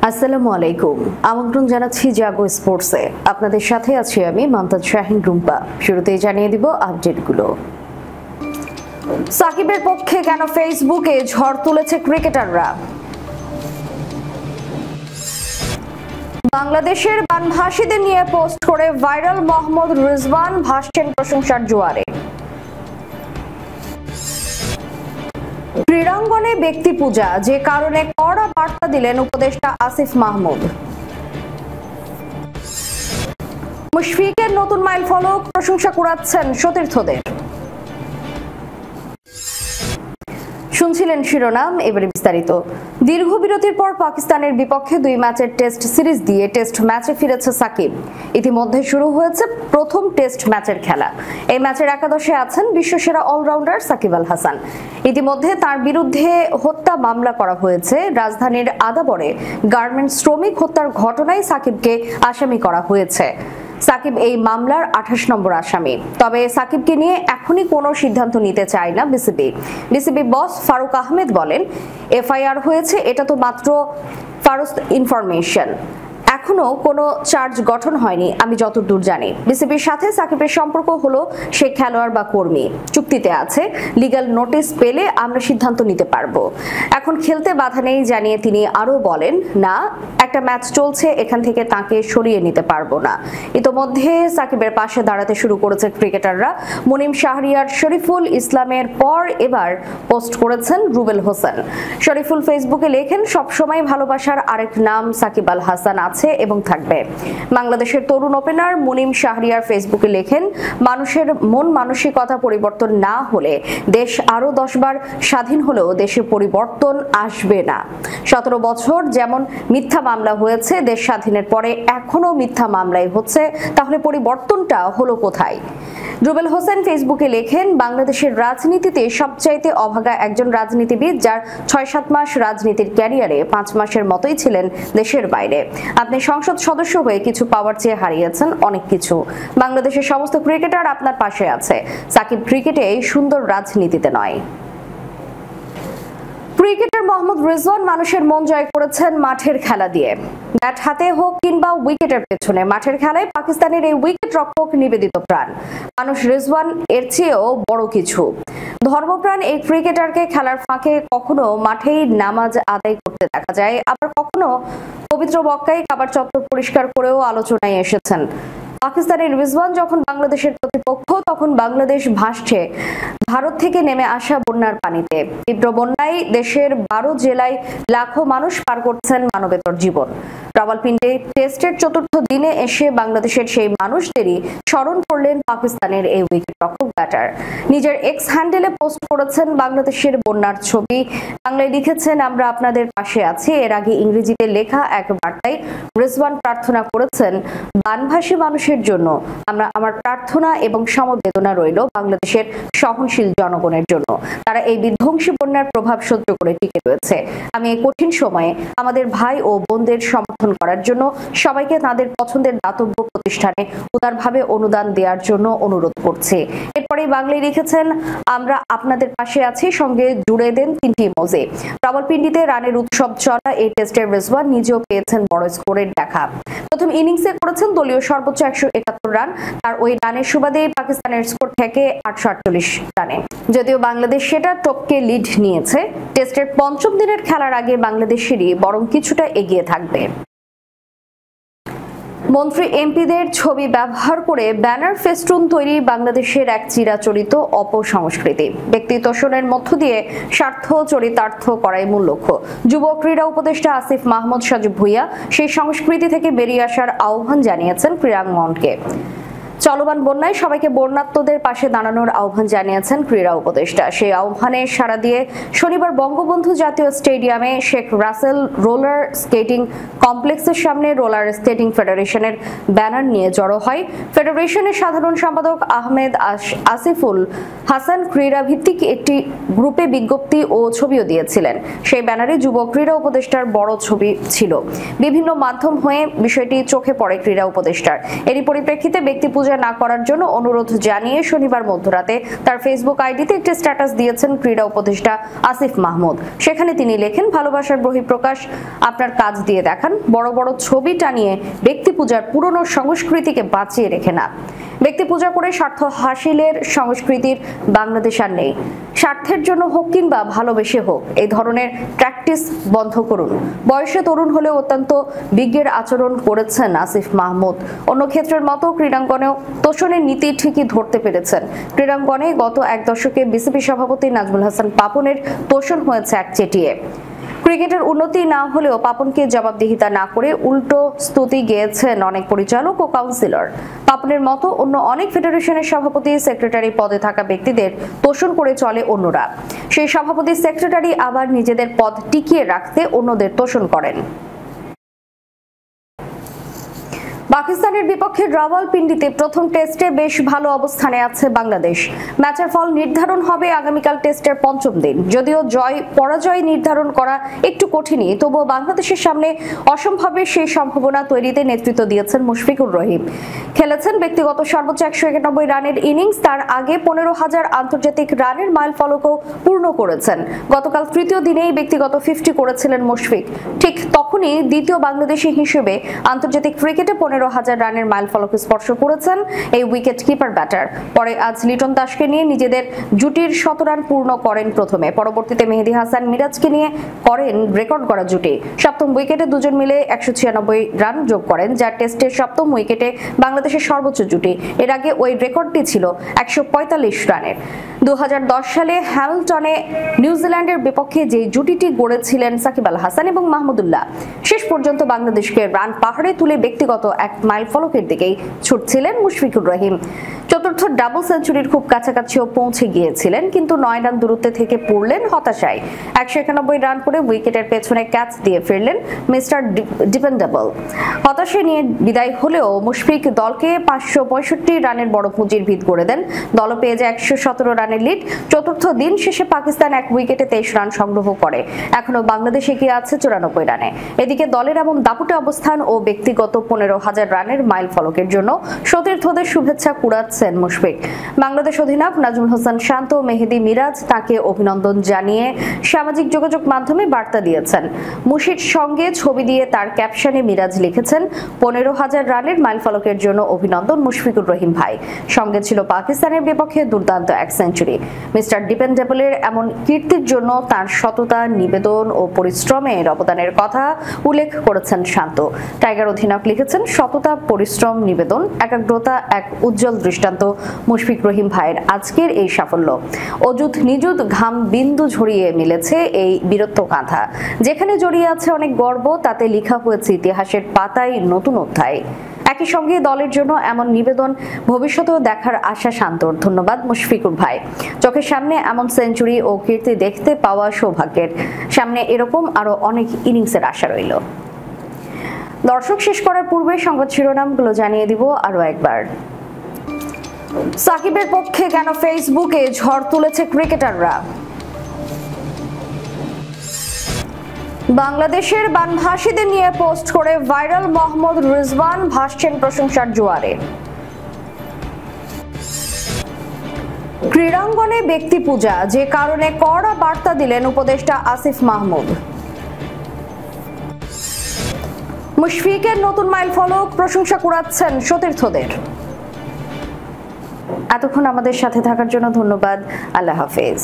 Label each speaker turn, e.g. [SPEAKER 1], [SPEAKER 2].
[SPEAKER 1] আসসালামু আলাইকুম। আমন্ত্রণ জানাচ্ছি জাগো স্পোর্টসে। আপনাদের সাথে আছি আমি মান্তাজ শাহিন রুম্পা। শুরুতেই জানিয়ে দিব আপডেটগুলো। সাকিবের পক্ষে কেন ফেসবুকে ঝড় তুলেছে ক্রিকেটাররা? বাংলাদেশের বানভাসীদের নিয়ে পোস্ট করে ভাইরাল মোহাম্মদ রিজওয়ান ভাসছেন প্রশংসার জোয়ারে। ক্রীড়াঙ্গনে ব্যক্তি পূজা, যে কারণে কড়া বার্তা দিলেন উপদেষ্টা আসিফ মাহমুদ। মুশফিকের নতুন মাইল ফলক, প্রশংসা কুড়াচ্ছেন সতীর্থদের। শুনছিলেন শিরোনাম, এবারে বিস্তারিত। দীর্ঘ বিরতির পর পাকিস্তানের বিপক্ষে 2 ম্যাচের টেস্ট সিরিজ দিয়ে টেস্ট ম্যাচে ফিরেছে সাকিব। ইতিমধ্যে শুরু হয়েছে প্রথম টেস্ট ম্যাচের খেলা। এই ম্যাচের একাদশে আছেন বিশ্বসেরা অলরাউন্ডার সাকিব আল হাসান। ইতিমধ্যে তার বিরুদ্ধে হত্যা মামলা করা হয়েছে। রাজধানীর আদাবরে গার্মেন্টস শ্রমিক হত্যার ঘটনায় সাকিবকে আসামি করা হয়েছে। সাকিব এই মামলার 28 নম্বর আসামি। তবে সাকিবকে নিয়ে এখনই কোনো সিদ্ধান্ত নিতে চায় না বিসিবি বস ফারুক আহমেদ বলেন, এফআইআর হয়েছে, এটা তো মাত্র ফার্স্ট ইনফরমেশন, এখনো কোনো চার্জ গঠন হয়নি আমি যতদূর জানি। বিসিবির সাথে সাকিবের সম্পর্ক হলো সে খেলোয়াড় বা কর্মী, চুক্তিতে আছে, লিগ্যাল নোটিশ পেলে আমরা সিদ্ধান্ত নিতে পারবো, এখন খেলতে বাধা নেই জানিয়ে তিনি আরো বলেন, না, একটা ম্যাচ চলছে, এখান থেকে তাকে সরিয়ে নিতে পারবো না। ইতোমধ্যে সাকিবের পাশে দাঁড়াতে শুরু করেছে ক্রিকেটাররা। মুনিম শাহরিয়ার, শরীফুল ইসলামের পর এবার পোস্ট করেছেন রুবেল হোসেন। শরীফুল ফেসবুকে লেখেন, সবসময় ভালোবাসার আরেক নাম সাকিব আল হাসান আছে এবং থাকবে। বাংলাদেশের তরুণ ওপেনার মুনিম শাহরিয়ার ফেসবুকে লেখেন, মানুষের মন মানসিকতা পরিবর্তন না হলে দেশ আরো 10 বার স্বাধীন হলেও দেশে পরিবর্তন আসবে না। 17 বছর যেমন মিথ্যা মামলা হয়েছে দেশ স্বাধীনের পরে, এখনো মিথ্যা মামলাই হচ্ছে, তাহলে পরিবর্তনটা হলো কোথায়? রুবেল হোসেন ফেসবুকে লেখেন, বাংলাদেশের রাজনীতিতে সবচাইতে অভাগা একজন রাজনীতিবিদ, যার 6-7 মাস রাজনীতির ক্যারিয়ারে 5 মাসের মতোই ছিলেন দেশের বাইরে। আপনি সংসদ সদস্য হয়ে কিছু পাওয়ার চেয়ে হারিয়েছেন অনেক কিছু। বাংলাদেশের সমস্ত ক্রিকেটার আপনার পাশে আছে। সাকিব ক্রিকেটে এই সুন্দর রাজনীতিতে নয়। ক্রিকেটার মোহাম্মদ রিজওয়ান মানুষের মন জয় করেছেন মাঠের খেলা দিয়ে। ব্যাট হাতে হোক কিংবা উইকেটের পেছনে, মাঠের খেলায় পাকিস্তানের এই উইকেট রক্ষক নিবেদিত প্রাণ। মানুষ রিজওয়ান এর চেয়েও বড় কিছু। ধর্মপ্রাণ এই ক্রিকেটারকে খেলার ফাঁকে কখনো মাঠেই নামাজ আদায় করতে দেখা যায়, আবার কখনো পবিত্র মক্কায় কাবার চত্বর পরিষ্কার করেও আলোচনায় এসেছেন। পাকিস্তানের রিজওয়ান যখন বাংলাদেশের প্রতিপক্ষ, তখন বাংলাদেশ ভাসছে ভারত থেকে নেমে আসা বন্যার পানিতে। তীব্র বন্যায় দেশের 12 জেলায় লাখো মানুষ পার করছেন মানবেতর জীবন। রাওয়ালপিন্ডি টেস্টের 4র্থ দিনে এসে বাংলাদেশের সেই মানুষদেরই স্মরণ করলেন পাকিস্তানের এই উইকেট রক্ষক ব্যাটার। নিজের এক্স হ্যান্ডেলে পোস্ট করেছেন বাংলাদেশের বন্যার ছবি। বাংলায় লিখেছেন, আমরা আপনাদের পাশে আছি। এর আগে ইংরেজিতে লেখা এক বার্তায় রিজওয়ান প্রার্থনা করেছেন, বানভাসী মানুষের জন্য আমার প্রার্থনা এবং সমবেদনা রইল বাংলাদেশের সহনশীল জনগণের জন্য। তারা এই বিধ্বংসী বন্যার প্রভাব সহ্য করে টিকে রয়েছে। আমি এই কঠিন সময়ে আমাদের ভাই ও বোনদের সমর্থন করার জন্য সবাইকে তাদের পছন্দের দাতব্য প্রতিষ্ঠানে উদারভাবে অনুদান দেওয়ার জন্য অনুরোধ করছি। এরপরে বাংলায় লিখেছেন, আমরা আপনাদের পাশে আছি, সঙ্গে জুড়ে দেন 3টি ইমোজি। রাওয়ালপিন্ডিতে রানের উৎসব চলা এই টেস্টের রিজওয়ান নিজেও পেয়েছেন বড় স্কোরের দেখা। প্রথম ইনিংসে করেছেন দলীয় সর্বোচ্চ 171 রান। তার ওই রানের সুবাদে পাকিস্তানের স্কোর থেকে 848 রানে। যদিও বাংলাদেশ সেটা টপকে লিড নিয়েছে, টেস্টের 5ম দিনের খেলার আগে বাংলাদেশেরই বরং কিছুটা এগিয়ে থাকবে। মন্ত্রী এমপিদের ছবি ব্যবহার করে ব্যানার ফেস্টুন তৈরি বাংলাদেশের এক চিরাচরিত অপসংস্কৃতি। ব্যক্তি তোষণের মধ্য দিয়ে স্বার্থ চরিতার্থ করাই মূল লক্ষ্য। যুব ক্রীড়া উপদেষ্টা আসিফ মাহমুদ সাজু ভুইয়া সেই সংস্কৃতি থেকে বেরিয়ে আসার আহ্বান জানিয়েছেন ক্রীড়াঙ্গনকে। চলমান বন্যায় সবাইকে বন্যার্তদের পাশে দাঁড়ানোর আহ্বান জানিয়েছেন ক্রীড়া উপদেষ্টা। সেই আহ্বানে সাড়া দিয়ে শনিবার বঙ্গবন্ধু জাতীয় স্টেডিয়ামে শেখ রাসেল রোলার স্কেটিং কমপ্লেক্সের সামনে রোলার স্কেটিং ফেডারেশনের ব্যানার নিয়ে জড়ো হয়। ফেডারেশনের সাধারণ সম্পাদক আহমেদ আসিফুল হাসান ক্রীড়া ভিত্তিক একটি গ্রুপে বিজ্ঞপ্তি ও ছবিও দিয়েছিলেন। সেই ব্যানারে যুব ক্রীড়া উপদেষ্টার বড় ছবি ছিল। বিভিন্ন মাধ্যম হয়ে বিষয়টি চোখে পড়ে ক্রীড়া উপদেষ্টার। এরই পরিপ্রেক্ষিতে ব্যক্তি পূজা না করার জন্য অনুরোধ জানিয়ে শনিবার মধ্যরাতে তার ফেসবুক আইডিতে একটি স্ট্যাটাস দিয়েছেন ক্রীড়া উপদেষ্টা আসিফ মাহমুদ। সেখানে তিনি লেখেন, ভালোবাসার বহিঃপ্রকাশ, আপনার কাজ দিয়ে দেখান, বড় বড় ছবি টানিয়ে ব্যক্তি পূজার পুরনো সংস্কৃতিকে বাঁচিয়ে রেখে না। ব্যক্তি পূজা করে স্বার্থ হাসিলের সংস্কৃতির বাংলাদেশ আর নেই। স্বার্থের জন্য হোক কিংবা ভালোবেসে হোক, এই ধরনের প্র্যাকটিস বন্ধ করুন। বয়সে তরুণ হলেও অত্যন্ত বিজ্ঞের আচরণ করেছেন আসিফ মাহমুদ। অন্য ক্ষেত্রের মতো ক্রীড়াঙ্গনেও তোষণের নীতি ঠিকই ধরতে পেরেছেন। ক্রীড়াঙ্গনে গত এক দশকে বিসিবি সভাপতি নাজমুল হাসান পাপনের তোষণ হয়েছে একচেটিয়ে। ক্রিকেটের উন্নতি না হলেও পাপনকে জবাবদিহিতা না করে উল্টো স্তুতি গেয়েছেন অনেক পরিচালক ও কাউন্সিলর। পাপনের মতো অন্য অনেক ফেডারেশনের সভাপতি সেক্রেটারি পদে থাকা ব্যক্তিদের তোষণ করে চলে অন্যরা। সেই সভাপতি সেক্রেটারি আবার নিজেদের পদ টিকিয়ে রাখতে অন্যদের তোষণ করেন। পাকিস্তানের বিপক্ষে রাওয়ালপিন্ডিতে প্রথম টেস্টে বেশ ভালো অবস্থানে আছে বাংলাদেশ। ম্যাচের ফল নির্ধারণ হবে আগামীকাল টেস্টের পঞ্চম দিন। যদিও জয় পরাজয় নির্ধারণ করা একটু কঠিনই, তবুও বাংলাদেশের সামনে অসম্ভবের সেই সম্ভাবনা তৈরিতে নেতৃত্ব দিয়েছেন মুশফিকুর রহিম। খেলেছেন ব্যক্তিগত সর্বোচ্চ 191 রানের ইনিংস। তার আগে 15,000 আন্তর্জাতিক রানের মাইল ফলকও পূর্ণ করেছেন। গতকাল তৃতীয় দিনেই ব্যক্তিগত 50 করেছিলেন মুশফিক। ঠিক তখনই দ্বিতীয় বাংলাদেশি হিসেবে আন্তর্জাতিক ক্রিকেটে 15,000 রানের মাইল ফলক স্পর্শ করেছেন এই উইকেট কিপার ব্যাটার। পরে আজ লিটন দাসকে নিয়ে নিজেদের জুটির 100 রান পূর্ণ করেন প্রথমে। পরবর্তীতে মেহেদী হাসান মিরাজকে নিয়ে করেন রেকর্ড করা জুটি। সপ্তম উইকেটে দুজন মিলে 196 রান যোগ করেন, যা টেস্টের সপ্তম উইকেটে বাংলাদেশের সর্বোচ্চ জুটি। এর আগে ওই রেকর্ডটি ছিল 145 রানের। 2010 সালে হ্যামিল্টনে নিউজিল্যান্ডের বিপক্ষে যে জুটিটি গড়েছিলেন সাকিব আল হাসান এবং মাহমুদুল্লাহ, শেষ পর্যন্ত বাংলাদেশকে রান পাহাড়ে তুলে ব্যক্তিগত এক মাইল ফলকের দিকেই ছুটছিলেন মুশফিকুর রহিম। চতুর্থ ডাবল সেঞ্চুরির খুব কাছাকাছিও পৌঁছে গিয়েছিলেন, কিন্তু 9 রান দূরত্বে থেকে পড়লেন হতাশায়। 191 রান করে উইকেটের পেছনে ক্যাচ দিয়ে ফিরলেন মিস্টার ডিপেন্ডেবল। হতাশা নিয়ে বিদায় হলেও মুশফিক দলকে 565 রানের বড় পুঁজির ভিত গড়ে দেন। দল পেয়ে যায় 117 রানের লিড। চতুর্থ দিন শেষে পাকিস্তান এক উইকেটে 23 রান সংগ্রহ করে। এখনো বাংলাদেশ এগিয়ে আছে 94 রানে। এদিকে দলের এমন দাপুটে অবস্থান ও ব্যক্তিগত 15,000 রানের মাইল ফলকের জন্য সতীর্থদের শুভেচ্ছা কুড়াচ্ছেন মুশফিক। বাংলাদেশ অধিনায়ক নাজমুল হাসান শান্ত ও মেহেদী মিরাজ তাকে অভিনন্দন জানিয়ে সামাজিক যোগাযোগ মাধ্যমে বার্তা দিয়েছেন। মুশির সঙ্গে ছবি দিয়ে তার ক্যাপশনে মিরাজ লিখেছেন, 15,000 রানের মাইল ফলকের জন্য অভিনন্দন মুশফিকুর রহিম ভাই। সঙ্গে ছিল পাকিস্তানের বিপক্ষে দুর্দান্ত এক সেঞ্চুরি। মিস্টার ডিপেন্ডেবলের এমন কীর্তির জন্য তার সততা, নিবেদন ও পরিশ্রমের অবদানের কথা উল্লেখ করেছেন শান্ত। টাইগার অধিনায়ক লিখেছেন, সততা, পরিশ্রম, নিবেদন, একাগ্রতা এক উজ্জ্বল দৃষ্টান্ত মুশফিক রহিম ভাইয়ের আজকের এই সাফল্য। অযুত নিযুত ঘাম বিন্দু ঝরিয়ে মিলেছে এই বীরত্ব গাথা। যেখানে জড়িয়ে আছে অনেক গর্ব, তাতে লেখা হয়েছে ইতিহাসের পাতায় নতুন অধ্যায়। একই সঙ্গে দলের জন্য এমন নিবেদন ভবিষ্যতেও দেখার আশা শান্তর। ধন্যবাদ মুশফিকুর ভাই। চোখের সামনে এমন সেঞ্চুরি ও কীর্তি দেখতে পাওয়া সৌভাগ্যের। সামনে এরকম আরো অনেক ইনিংসের আশা রইল। দর্শক, শেষ করার পূর্বে সংবাদ শিরোনামগুলো জানিয়ে দিব আরো একবার। সাকিবের পক্ষে কেন ফেসবুকে ঝড় তুলেছে ক্রিকেটাররা? বাংলাদেশের বানভাসীদের নিয়ে পোস্ট করে ভাইরাল মোহাম্মদ রিজওয়ান ভাসছেন প্রশংসার জোয়ারে। ক্রীড়াঙ্গনে ব্যক্তি পূজা, যে কারণে কড়া বার্তা দিলেন উপদেষ্টা আসিফ মাহমুদ। মুশফিকের নতুন মাইল ফলক, প্রশংসা কুড়াচ্ছেন সতীর্থদের। এতক্ষণ আমাদের সাথে থাকার জন্য ধন্যবাদ। আল্লাহ হাফেজ।